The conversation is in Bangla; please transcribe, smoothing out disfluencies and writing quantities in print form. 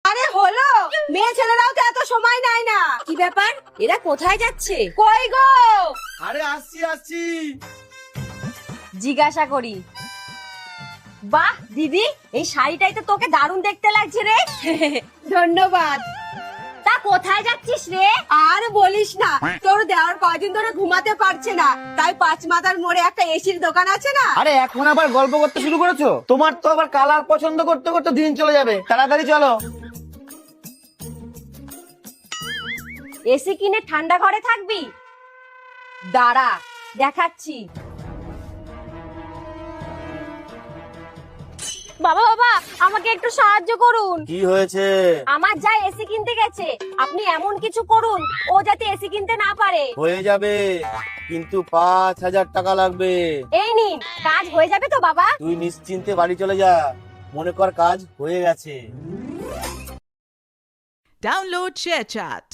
আরে হলো, মেয়ে ছেলেরাও তো এত সময় নেয় না। কি ব্যাপার, এরা কোথায় যাচ্ছে? কই গো? আরে আসছি। জিজ্ঞাসা করি। বাহ দিদি, এই শাড়িটাই তো তোকে দারুণ দেখতে লাগছে রে। ধন্যবাদ। তা কোথায় যাচ্ছিস রে? আর বলিস না, তোর দেওয়ার কয়দিন ধরে ঘুমাতে পারছে না, তাই পাঁচ মাথার মোড়ে একটা এসির দোকান আছে না। আরে এখন আবার গল্প করতে শুরু করেছো? তোমার তো আবার কালার পছন্দ করতে করতে দিন চলে যাবে, তাড়াতাড়ি চলো। এসি কিনে ঠান্ডা ঘরে থাকবি? দাঁড়া দেখাচ্ছি। বাবা বাবা, আমাকে একটু সাহায্য করুন। কি হয়েছে? আমার যা এসি কিনতে গেছে, আপনি এমন কিছু করুন ও যাতে এসি কিনতে না পারে। হয়ে যাবে, কিন্তু 5,000 টাকা লাগবে। এই নিন, কাজ হয়ে যাবে তো বাবা? তুই নিশ্চিন্তে বাড়ি চলে যা, মনে কর কাজ হয়ে গেছে। Download ShareChat.